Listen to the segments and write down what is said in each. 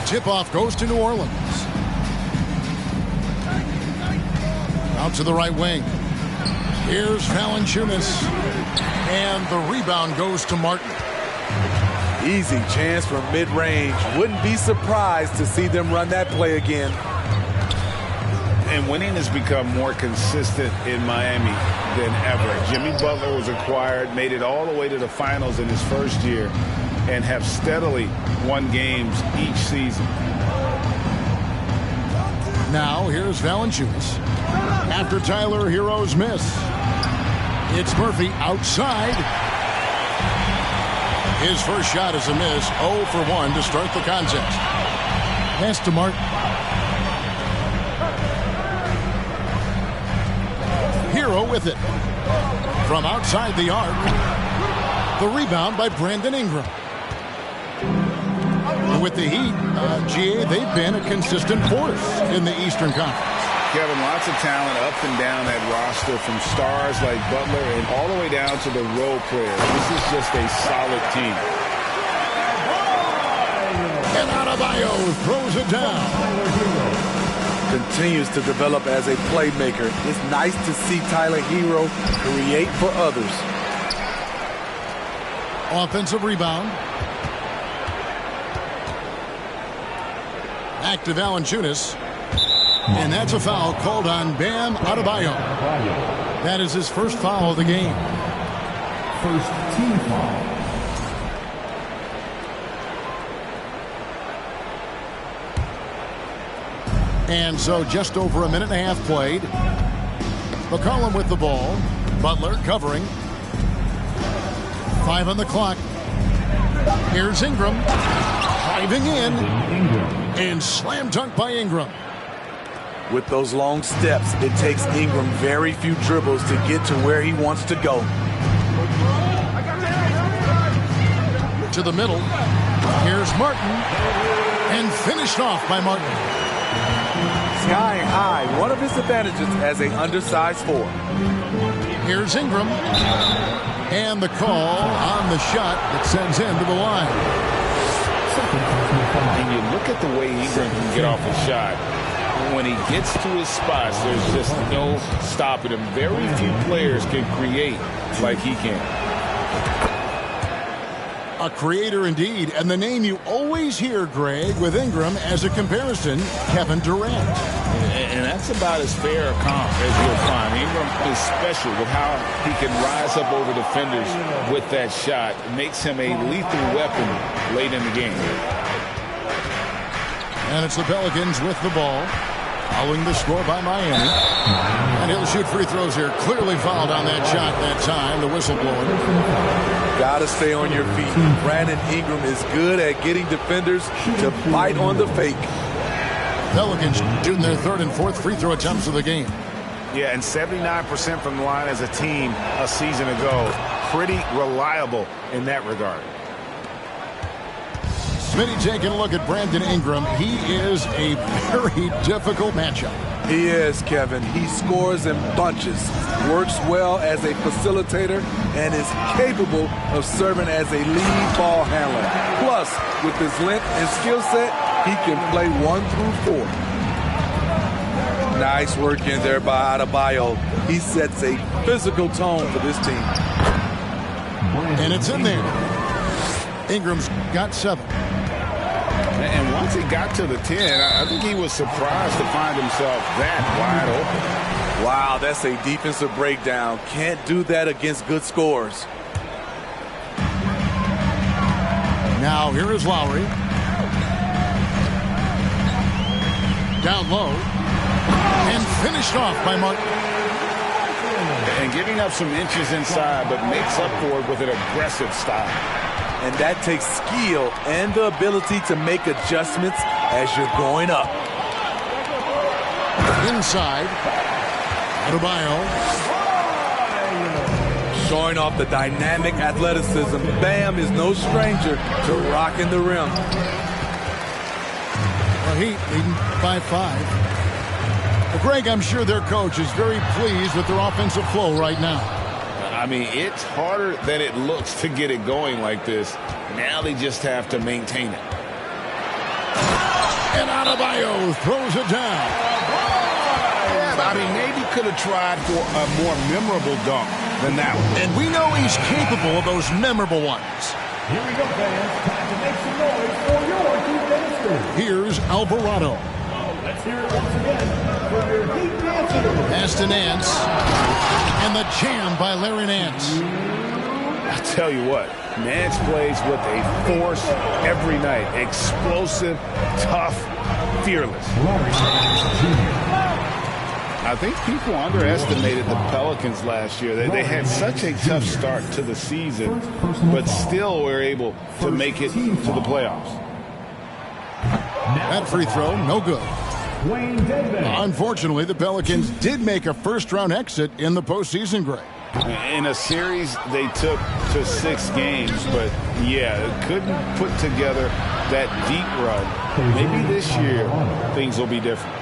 Tip-off goes to New Orleans. Out to the right wing. Here's Valanciunas. And the rebound goes to Martin. Easy chance from mid-range. Wouldn't be surprised to see them run that play again. And winning has become more consistent in Miami than ever. Jimmy Butler was acquired, made it all the way to the finals in his first year, and have steadily won games each season. Now here's Valanciunas. After Tyler Herro's miss. It's Murphy outside. His first shot is a miss. 0 for 1 to start the contest. Pass to Martin. Herro with it. From outside the arc. The rebound by Brandon Ingram. And with the Heat, GA, they've been a consistent force in the Eastern Conference. Kevin, lots of talent up and down that roster, from stars like Butler and all the way down to the role players. This is just a solid team. And Adebayo throws it down. Continues to develop as a playmaker. It's nice to see Tyler Herro create for others. Offensive rebound. Back to Valanciunas. And that's a foul called on Bam Adebayo. That is his first foul of the game. First team foul. And so just over a minute and a half played. McCollum with the ball. Butler covering. 5 on the clock. Here's Ingram. Driving in. And slam dunk by Ingram. With those long steps, it takes Ingram very few dribbles to get to where he wants to go. To the middle. Here's Martin. And finished off by Martin. Sky high, one of his advantages as an undersized forward. Here's Ingram. And the call on the shot that sends him to the line. And you look at the way Ingram can get off a shot. When he gets to his spots, there's just no stopping him. Very few players can create like he can. A creator indeed, and the name you always hear, Greg, with Ingram as a comparison, Kevin Durant. And that's about as fair a comp as you'll find. Ingram is special with how he can rise up over defenders with that shot. It makes him a lethal weapon late in the game. And it's the Pelicans with the ball. Following the score by Miami. And he'll shoot free throws here. Clearly fouled on that shot that time. The whistle blowing. Gotta stay on your feet. Brandon Ingram is good at getting defenders to bite on the fake. Pelicans shooting their third and fourth free throw attempts of the game. Yeah, and 79% from the line as a team a season ago. Pretty reliable in that regard. Smitty taking a look at Brandon Ingram. He is a very difficult matchup. He is, Kevin. He scores in bunches, works well as a facilitator, and is capable of serving as a lead ball handler. Plus, with his length and skill set, he can play 1 through 4. Nice work in there by Adebayo. He sets a physical tone for this team. And it's in there. Ingram's got 7. And once he got to the 10, I think he was surprised to find himself that wide open. Wow, that's a defensive breakdown. Can't do that against good scores. Now here is Lowry. Down low. And finished off by Martin. And giving up some inches inside, but makes up for it with an aggressive style. And that takes skill and the ability to make adjustments as you're going up. Inside. Adebayo. Showing off the dynamic athleticism. Bam is no stranger to rocking the rim. The Heat leading by 5. Well, Greg, I'm sure their coach is very pleased with their offensive flow right now. I mean, it's harder than it looks to get it going like this. Now they just have to maintain it. And Adebayo throws it down. Yeah, I mean, maybe could have tried for a more memorable dunk than that one. And we know he's capable of those memorable ones. Here we go, fans. Time to make some noise for your Heat dancers. Here's Alvarado. Let's hear it once again for your Heat dancers. Pass to Nance. And the jam by Larry Nance. I tell you what, Nance plays with a force every night. Explosive, tough, fearless. I think people underestimated the Pelicans last year. They had such a tough start to the season, but still were able to make it to the playoffs. That free throw, no good. Unfortunately, the Pelicans did make a first-round exit in the postseason, Greg. In a series they took to 6 games, but yeah, couldn't put together that deep run. Maybe this year things will be different.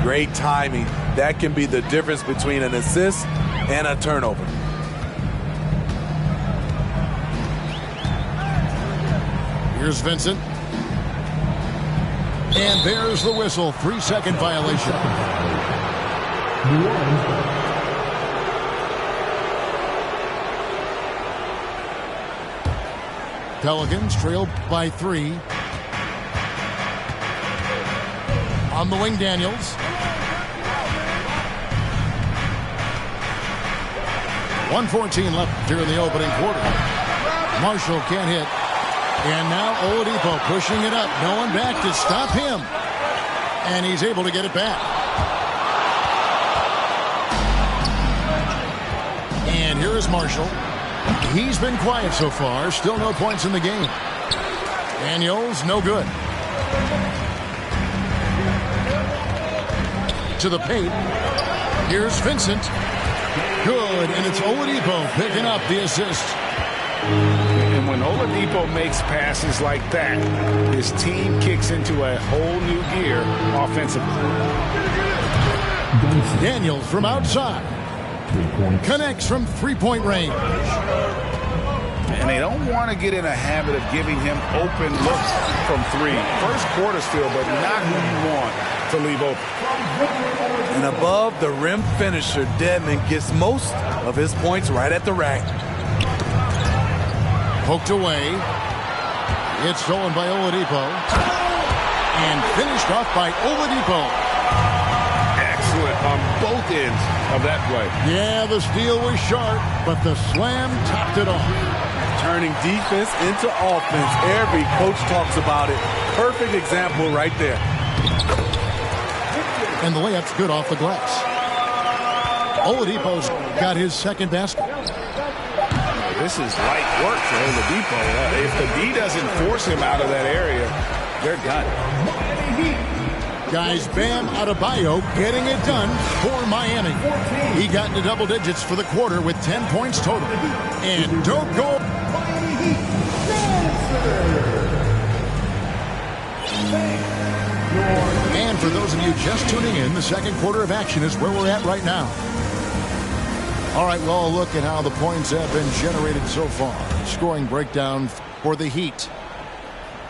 Great timing. That can be the difference between an assist and a turnover. Here's Vincent. And there's the whistle. 3-second violation. Pelicans trail by 3. On the wing, Daniels. 1:14 left here in the opening quarter. Marshall can't hit. And now Oladipo pushing it up. No one back to stop him. And he's able to get it back. And here is Marshall. He's been quiet so far. Still no points in the game. Daniels, no good. To the paint. Here's Vincent. Good, and it's Oladipo picking up the assist. And when Oladipo makes passes like that, his team kicks into a whole new gear offensively. Daniels from outside. Connects from three-point range. And they don't want to get in a habit of giving him open looks from 3. First quarter still, but not who you want to leave open. And above the rim finisher, Dedmon gets most of his points right at the rack. Poked away. It's stolen by Oladipo. And finished off by Oladipo. Excellent on both ends of that play. Yeah, the steal was sharp, but the slam topped it off. Turning defense into offense. Every coach talks about it. Perfect example right there. And the layup's good off the glass. Oladipo's got his second basket. This is light work for Oladipo. If the D doesn't force him out of that area, they're done. Guys, Bam Adebayo getting it done for Miami. He got into double digits for the quarter with 10 points total. And don't go. And for those of you just tuning in, the second quarter of action is where we're at right now. All right, well, look at how the points have been generated so far. Scoring breakdown for the Heat.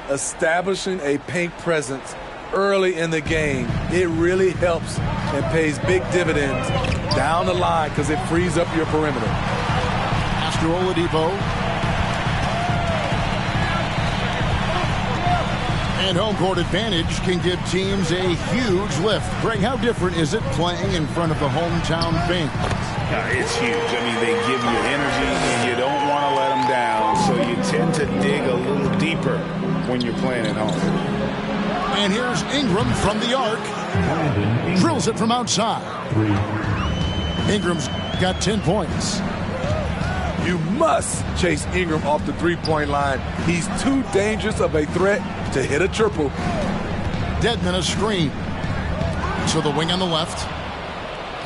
Establishing a paint presence early in the game, it really helps and pays big dividends down the line because it frees up your perimeter. After Oladipo. And home court advantage can give teams a huge lift. Greg, how different is it playing in front of the hometown fans? It's huge. I mean, they give you energy, and you don't want to let them down, so you tend to dig a little deeper when you're playing at home. And here's Ingram from the arc. Drills it from outside. Ingram's got 10 points. You must chase Ingram off the three-point line. He's too dangerous of a threat to hit a triple. Dedmon a screen. So the wing on the left.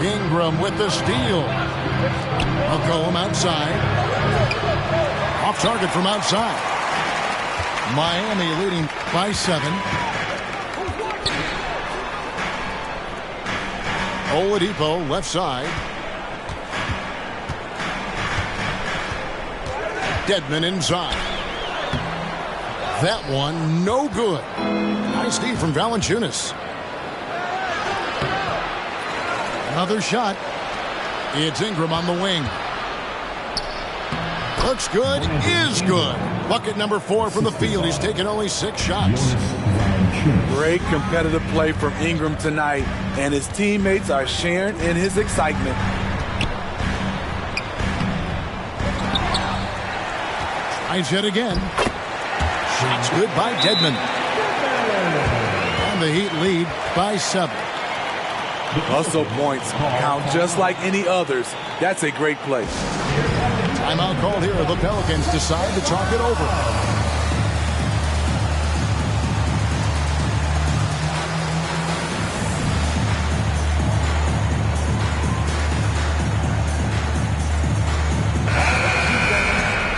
Ingram with the steal. McCollum outside. Off target from outside. Miami leading by 7. Oladipo left side. Dedmon inside. That one, no good. Nice D from Valanciunas. Another shot. It's Ingram on the wing. Looks good, is good. Bucket number 4 from the field. He's taken only 6 shots. Great competitive play from Ingram tonight, and his teammates are sharing in his excitement. Tries yet again. Shots good by Dedmon. And the Heat lead by 7. Hustle points count just like any others. That's a great play. Timeout called here. The Pelicans decide to talk it over.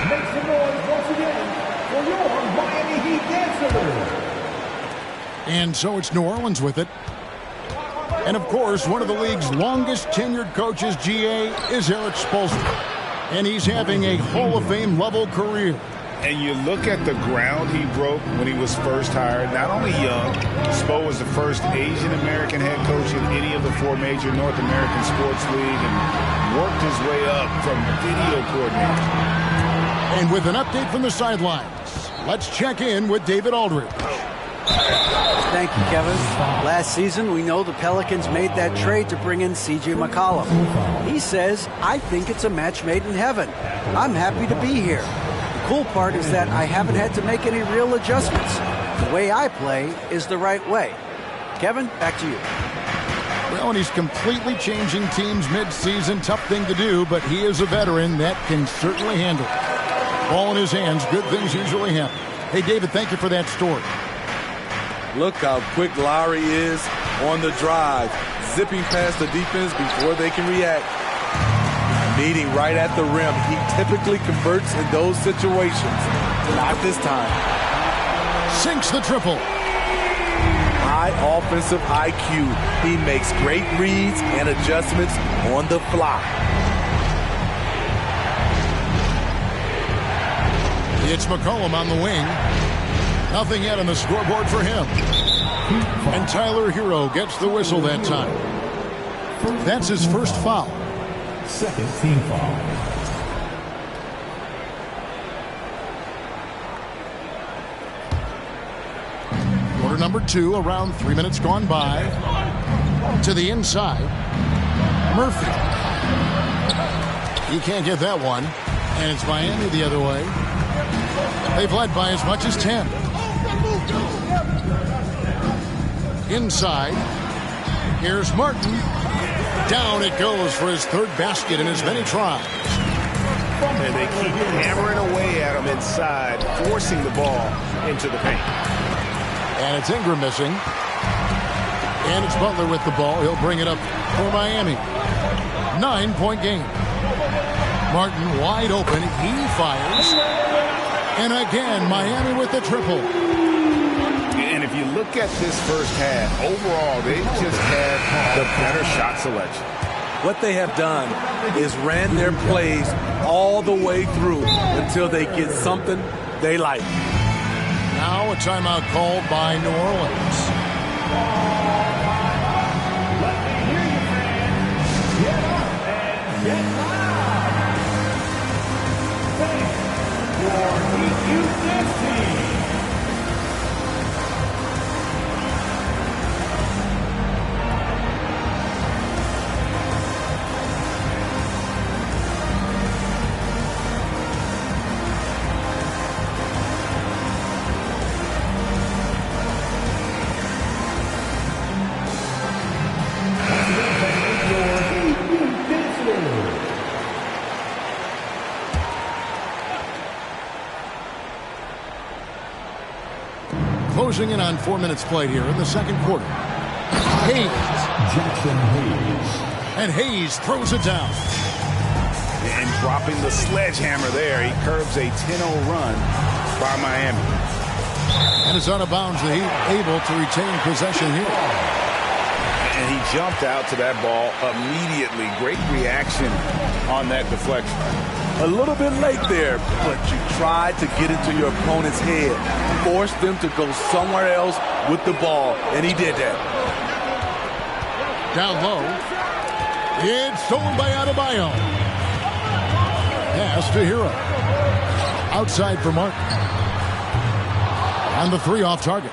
Make some noise once again for your Miami Heat dancers. And so it's New Orleans with it. And of course, one of the league's longest tenured coaches, GA, is Eric Spoelstra. And he's having a Hall of Fame level career. And you look at the ground he broke when he was first hired. Not only young, Spo was the first Asian American head coach in any of the 4 major North American sports leagues, and worked his way up from video coordinator. And with an update from the sidelines, let's check in with David Aldridge. Thank you, Kevin. Last season, we know the Pelicans made that trade to bring in C.J. McCollum. He says, I think it's a match made in heaven. I'm happy to be here. The cool part is that I haven't had to make any real adjustments. The way I play is the right way. Kevin, back to you. Well, and he's completely changing teams mid-season. Tough thing to do, but he is a veteran that can certainly handle it. Ball in his hands, good things usually happen. Hey, David, thank you for that story. Look how quick Lowry is on the drive, zipping past the defense before they can react. Meeting right at the rim. He typically converts in those situations. Not this time. Sinks the triple. High offensive IQ. He makes great reads and adjustments on the fly. It's McCollum on the wing. Nothing yet on the scoreboard for him. And Tyler Hero gets the whistle that time. That's his first foul. Second team foul. Quarter number 2, around 3 minutes gone by. To the inside. Murphy. He can't get that one. And it's Miami the other way. They've led by as much as 10. Inside. Here's Martin. Down it goes for his 3rd basket in as many tries. And they keep hammering away at him inside, forcing the ball into the paint. And it's Ingram missing. And it's Butler with the ball. He'll bring it up for Miami. 9-point game. Martin wide open. He fires. And again, Miami with the triple. And if you look at this first half, overall, they just had the better shot selection. What they have done is ran their plays all the way through until they get something they like. Now a timeout called by New Orleans. Let me hear you, fans. Get up and get loud. Thank your Heat Youth Dance Team. Closing in on 4 minutes played here in the second quarter. Hayes. Jackson Hayes. And Hayes throws it down. And dropping the sledgehammer there, he curbs a 10-0 run by Miami. And it's out of bounds. The Heat able to retain possession here. And he jumped out to that ball immediately. Great reaction on that deflection. A little bit late there, but you tried to get into your opponent's head. Force them to go somewhere else with the ball, and he did that. Down low. It's stolen by Adebayo. Pass to Hero. Outside for Martin. And the 3 off target.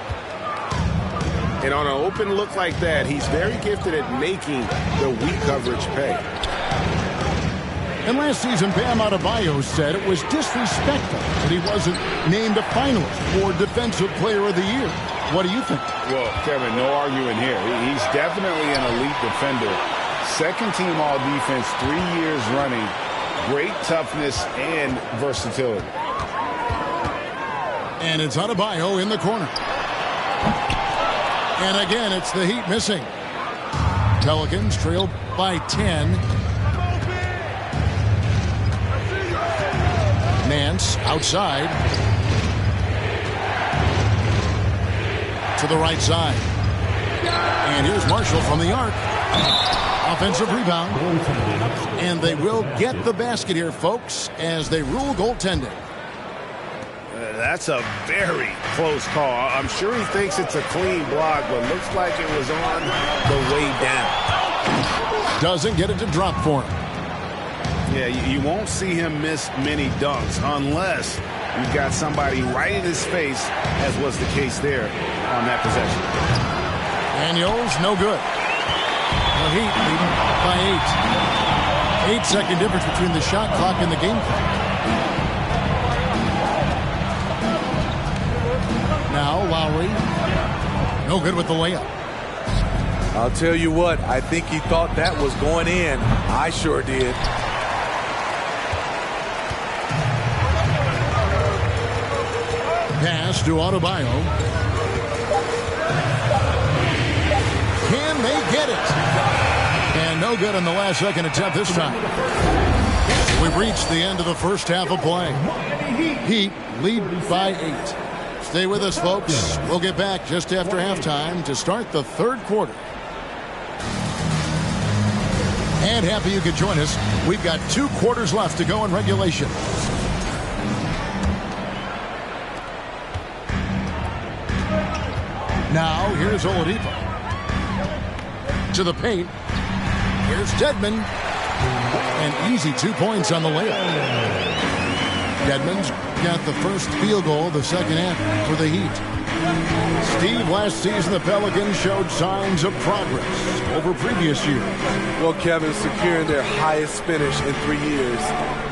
And on an open look like that, he's very gifted at making the weak coverage pay. And last season, Bam Adebayo said it was disrespectful that he wasn't named a finalist for Defensive Player of the Year. What do you think? Well, Kevin, no arguing here. He's definitely an elite defender. Second team all defense, 3 years running. Great toughness and versatility. And it's Adebayo in the corner. And again, it's the Heat missing. Pelicans trail by 10. Nance outside. To the right side. And here's Marshall from the arc. Offensive rebound. And they will get the basket here, folks, as they rule goaltending. That's a very close call. I'm sure he thinks it's a clean block, but looks like it was on the way down. Doesn't get it to drop for him. Yeah, you won't see him miss many dunks unless you've got somebody right in his face, as was the case there on that possession. Daniels, no good. The Heat leading by 8. 8-second difference between the shot clock and the game clock. Now Lowry, no good with the layup. I'll tell you what, I think he thought that was going in. I sure did. Pass to Adebayo. Can they get it? And no good on the last second attempt this time. We've reached the end of the first half of play. Heat lead by 8. Stay with us, folks. We'll get back just after halftime to start the third quarter. And happy you could join us. We've got 2 quarters left to go in regulation. Now, here's Oladipo. To the paint. Here's Dedmon. An easy 2 points on the layup. Dedmon's got the first field goal of the second half for the Heat. Steve, last season the Pelicans showed signs of progress over previous years. Well, Kevin, securing their highest finish in 3 years.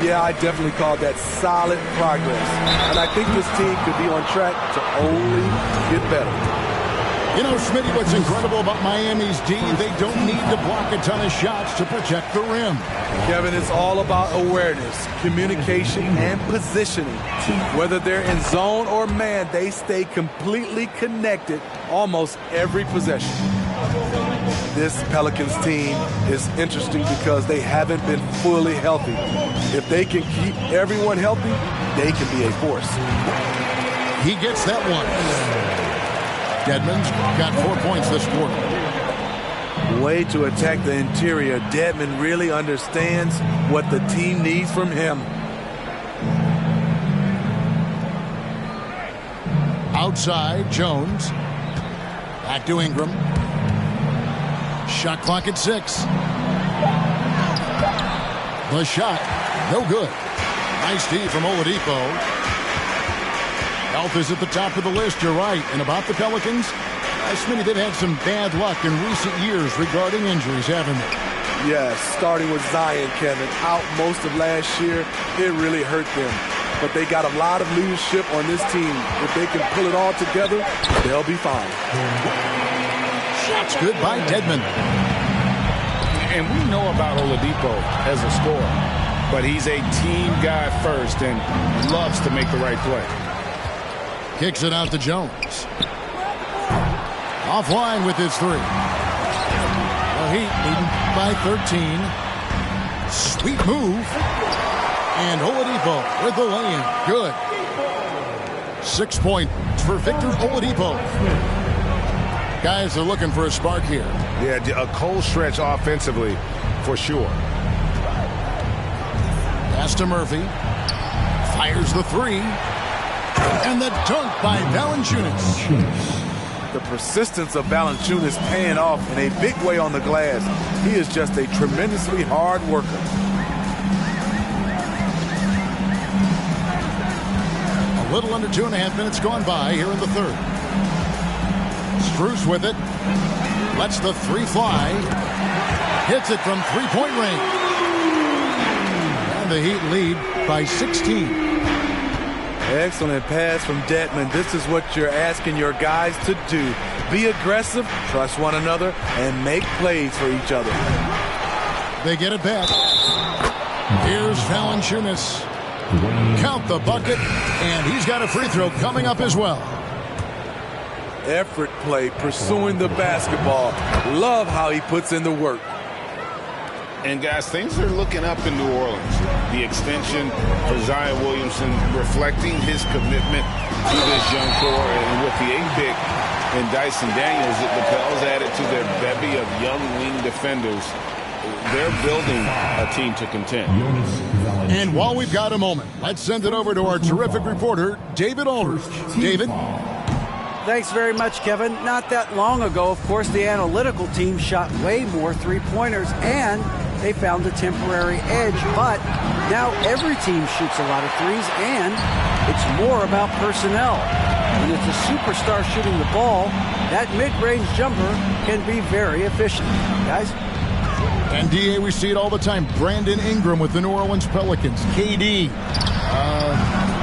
Yeah, I definitely call that solid progress. And I think this team could be on track to only get better. You know, Smitty, what's incredible about Miami's D, they don't need to block a ton of shots to protect the rim. Kevin, it's all about awareness, communication, and positioning. Whether they're in zone or man, they stay completely connected almost every possession. This Pelicans team is interesting because they haven't been fully healthy. If they can keep everyone healthy, they can be a force. He gets that one. Dedmon's got 4 points this quarter. Way to attack the interior. Dedmon really understands what the team needs from him. Outside, Jones. Back to Ingram. Shot clock at 6. The shot, no good. Nice D from Oladipo. Health is at the top of the list, you're right. And about the Pelicans, Smitty, they've had some bad luck in recent years regarding injuries, haven't they? Yes, starting with Zion, Kevin, out most of last year, it really hurt them. But they got a lot of leadership on this team. If they can pull it all together, they'll be fine. Shots good by Dedmon. And we know about Oladipo as a scorer, but he's a team guy first and loves to make the right play. Kicks it out to Jones. Offline with his 3. The Heat leading by 13. Sweet move. And Oladipo with the lay-in. Good. 6 points for Victor Oladipo. Guys are looking for a spark here. Yeah, a cold stretch offensively for sure. Pass to Murphy. Fires the three. And the dunk by Valanciunas. The persistence of Valanciunas paying off in a big way on the glass. He is just a tremendously hard worker. A little under 2.5 minutes gone by here in the third. Strus with it. Lets the three fly. Hits it from three-point range. And the Heat lead by 16. Excellent pass from Dedmon. This is what you're asking your guys to do. Be aggressive, trust one another, and make plays for each other. They get it back. Here's Valanciunas. Count the bucket, and he's got a free throw coming up as well. Effort play, pursuing the basketball. Love how he puts in the work. And, guys, things are looking up in New Orleans. The extension for Zion Williamson reflecting his commitment to this young core. And with the 8-pick and Dyson Daniels, the Pels added to their bevy of young wing defenders. They're building a team to contend. And while we've got a moment, let's send it over to our terrific reporter, David Aldridge. David? Thanks very much, Kevin. Not that long ago, of course, the analytical team shot way more three-pointers, and they found a temporary edge. But now every team shoots a lot of threes, and it's more about personnel. When it's a superstar shooting the ball, that mid-range jumper can be very efficient. Guys? And, D.A., we see it all the time. Brandon Ingram with the New Orleans Pelicans. KD.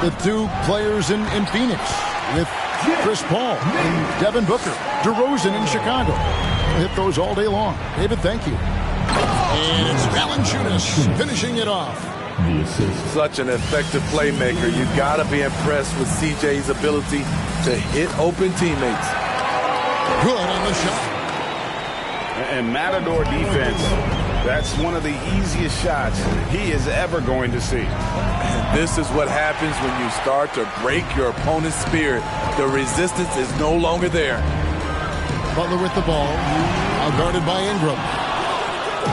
The two players in Phoenix with Chris Paul and Devin Booker. DeRozan in Chicago. We'll hit those all day long. David, thank you. And it's Valanciunas finishing it off. Such an effective playmaker. You got to be impressed with CJ's ability to hit open teammates. Good on the shot. And Matador defense, that's one of the easiest shots he is ever going to see. And this is what happens when you start to break your opponent's spirit. The resistance is no longer there. Butler with the ball. Now guarded by Ingram.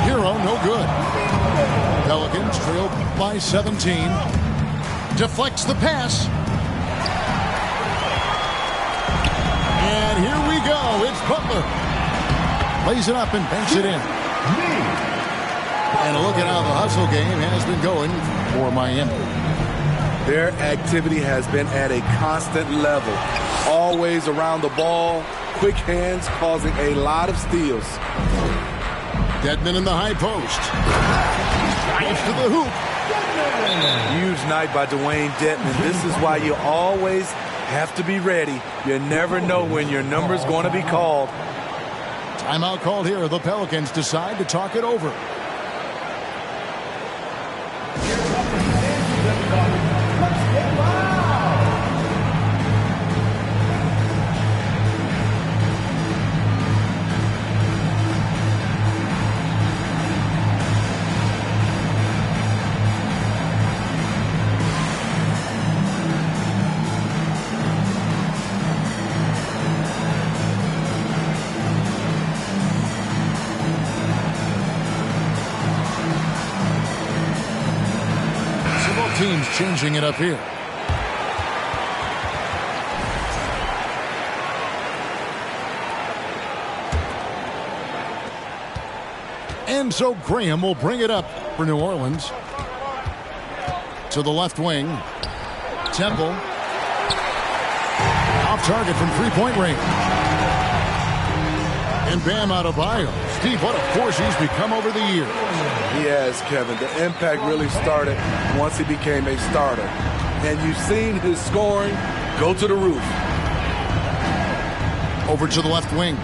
Hero, no good. Pelicans trail by 17. Deflects the pass. And here we go. It's Butler. Lays it up and banks it in. And look at how the hustle game has been going for Miami. Their activity has been at a constant level. Always around the ball. Quick hands causing a lot of steals. Dedmon in the high post. Drives to the hoop. Huge night by Dwayne Dedmon. This is why you always have to be ready. You never know when your number's going to be called. Timeout called here. The Pelicans decide to talk it over. Teams changing it up here. And so Graham will bring it up for New Orleans. To the left wing. Temple. Off target from three-point range. And Bam Adebayo. Steve, what a force he's become over the years. He has, Kevin. The impact really started once he became a starter. And you've seen his scoring go to the roof. Over to the left wing.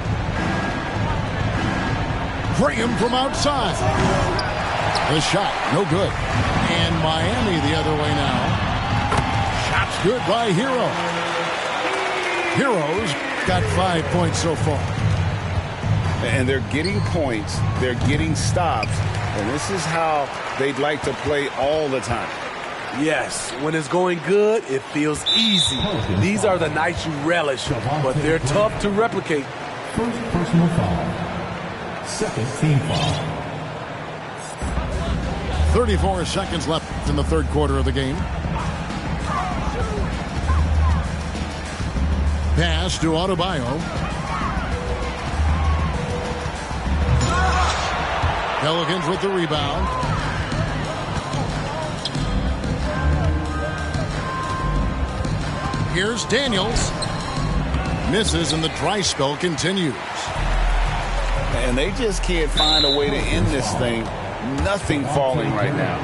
Graham from outside. The shot, no good. And Miami the other way now. Shot's good by Hero. Hero's got 5 points so far. And they're getting points. They're getting stops. And this is how they'd like to play all the time. Yes, when it's going good, it feels easy. These are the nights you relish, but they're tough to replicate. First personal foul. Second team foul. 34 seconds left in the third quarter of the game. Pass to Adebayo. Pelicans with the rebound. Here's Daniels. Misses and the dry spell continues. And they just can't find a way to end this thing. Nothing falling right now.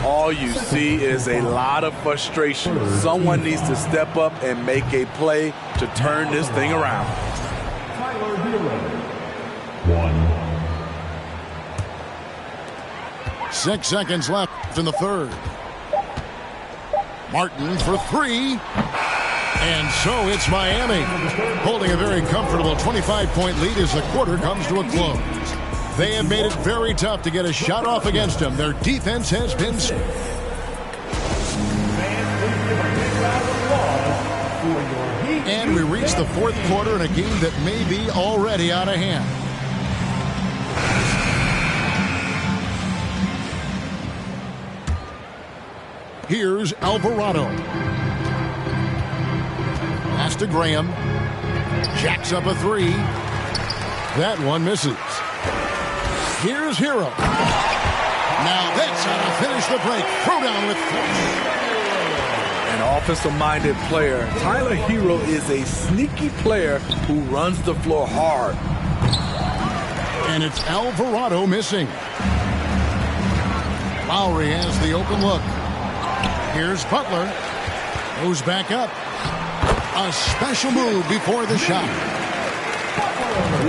All you see is a lot of frustration. Someone needs to step up and make a play to turn this thing around. Tyler Hero. 6 seconds left in the third. Martin for three. And so it's Miami, holding a very comfortable 25-point lead as the quarter comes to a close. They have made it very tough to get a shot off against them. Their defense has been... And we reach the fourth quarter in a game that may be already out of hand. Here's Alvarado. Pass to Graham. Jacks up a three. That one misses. Here's Hero. Now that's how to finish the break. Throw down with force. An offensive-minded player. Tyler Hero is a sneaky player who runs the floor hard. And it's Alvarado missing. Lowry has the open look. Here's Butler. Goes back up. A special move before the shot.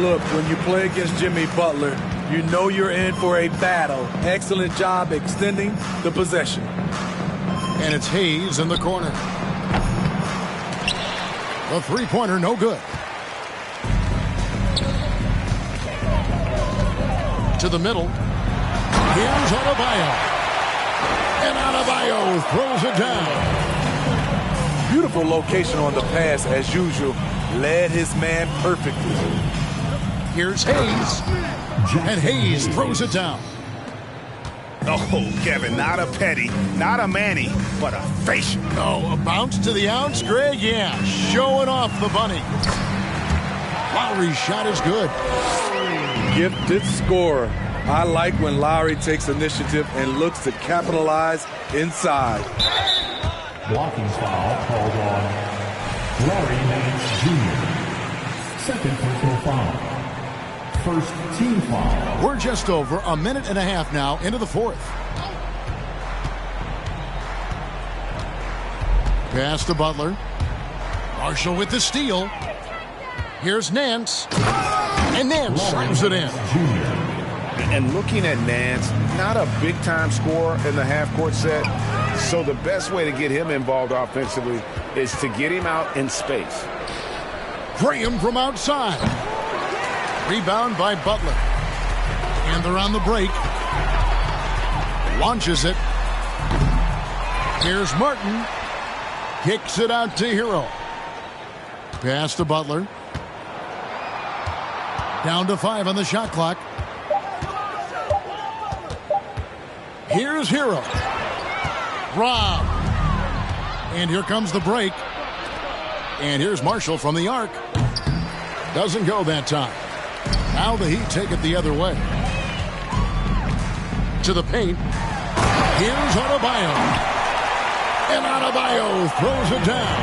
Look, when you play against Jimmy Butler, you know you're in for a battle. Excellent job extending the possession. And it's Hayes in the corner. The three-pointer, no good. To the middle. Here's Adebayo. And Adebayo throws it down. Beautiful location on the pass, as usual. Led his man perfectly. Here's Hayes. And Hayes throws it down. Oh, Kevin, not a petty, not a Manny, but a facial. Oh, a bounce to the ounce, Greg? Yeah, showing off the bunny. Lowry's shot is good. Gifted scorer. I like when Lowry takes initiative and looks to capitalize inside. Blocking foul called on Larry Nance Jr. Second personal foul. First team foul. We're just over a minute and a half now into the fourth. Pass to Butler. Marshall with the steal. Here's Nance. And Nance slams it in. And looking at Nance, not a big-time scorer in the half-court set. So the best way to get him involved offensively is to get him out in space. Graham from outside. Rebound by Butler. And they're on the break. Launches it. Here's Martin. Kicks it out to Hero. Pass to Butler. Down to 5 on the shot clock. Here's Hero. Rob. And here comes the break. And here's Marshall from the arc. Doesn't go that time. Now the Heat take it the other way. To the paint. Here's Adebayo. And Adebayo throws it down.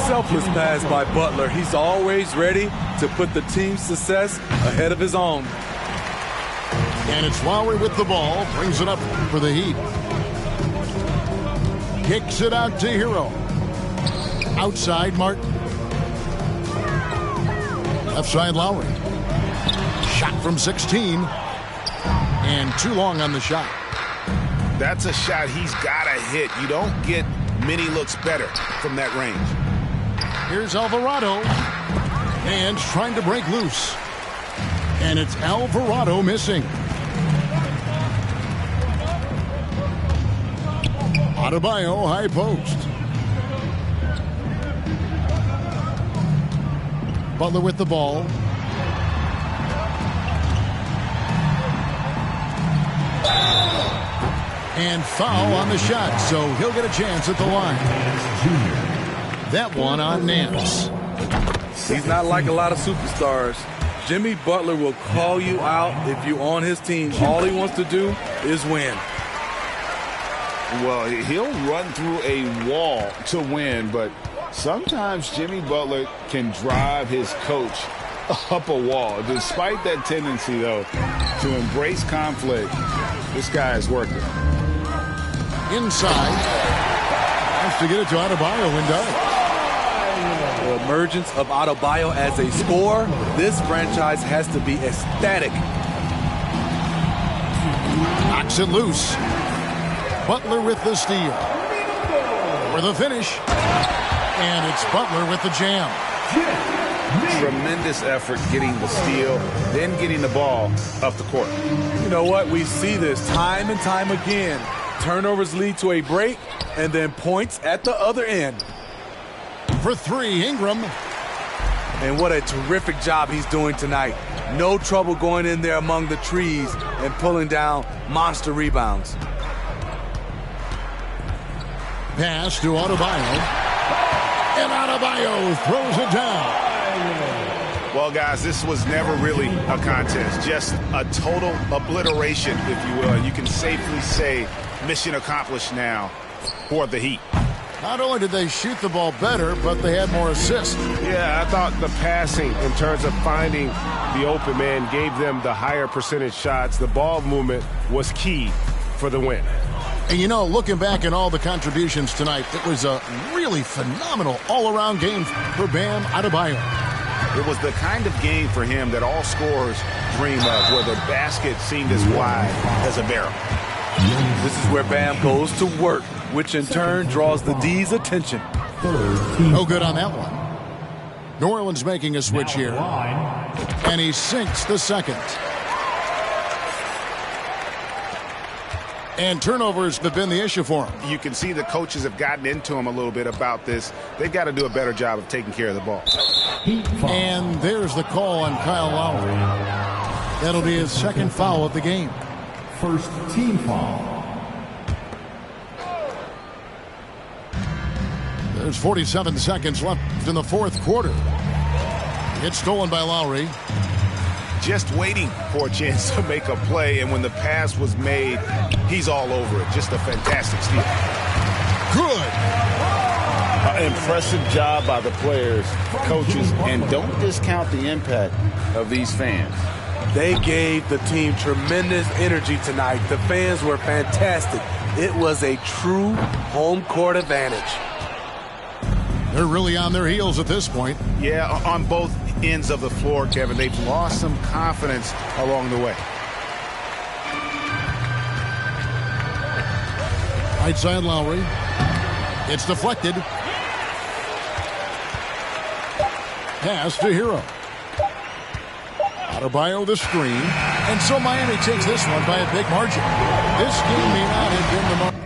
Selfless pass by Butler. He's always ready to put the team's success ahead of his own. And it's Lowry with the ball. Brings it up for the Heat. Kicks it out to Hero. Outside Martin. Left side Lowry. Shot from 16. And too long on the shot. That's a shot he's got to hit. You don't get many looks better from that range. Here's Alvarado. And trying to break loose. And it's Alvarado missing. Adebayo high post. Butler with the ball. And foul on the shot, so he'll get a chance at the line. That one on Nance. He's not like a lot of superstars. Jimmy Butler will call you out if you're on his team. All he wants to do is win. Well, he'll run through a wall to win, but sometimes Jimmy Butler can drive his coach up a wall. Despite that tendency, though, to embrace conflict, this guy is working. Inside. Has to get it to Adebayo and does. The emergence of Adebayo as a scorer, this franchise has to be ecstatic. Knocks it loose. Butler with the steal. For the finish. And it's Butler with the jam. Tremendous effort getting the steal, then getting the ball up the court. You know what? We see this time and time again. Turnovers lead to a break, and then points at the other end. For three, Ingram. And what a terrific job he's doing tonight. No trouble going in there among the trees and pulling down monster rebounds. Pass to Adebayo. And Adebayo throws it down. Well, guys, this was never really a contest. Just a total obliteration, if you will. And you can safely say mission accomplished now for the Heat. Not only did they shoot the ball better, but they had more assists. Yeah, I thought the passing in terms of finding the open man gave them the higher percentage shots. The ball movement was key for the win. And, you know, looking back at all the contributions tonight, it was a really phenomenal all-around game for Bam Adebayo. It was the kind of game for him that all scorers dream of, where the basket seemed as wide as a barrel. This is where Bam goes to work, which in turn draws the D's attention. No good on that one. New Orleans making a switch here. And he sinks the second. And turnovers have been the issue for him. You can see the coaches have gotten into him a little bit about this. They've got to do a better job of taking care of the ball. And there's the call on Kyle Lowry. That'll be his second foul of the game. First team foul. There's 47 seconds left in the fourth quarter. It's stolen by Lowry. Just waiting for a chance to make a play, and when the pass was made, he's all over it. Just a fantastic steal. Good. Impressive job by the players, coaches, and don't discount the impact of these fans. They gave the team tremendous energy tonight. The fans were fantastic. It was a true home court advantage. They're really on their heels at this point. Yeah, on both ends of the floor, Kevin. They've lost some confidence along the way. Right side Lowry. It's deflected. Pass to Hero. Adebayo the screen. And so Miami takes this one by a big margin. This game may not have been the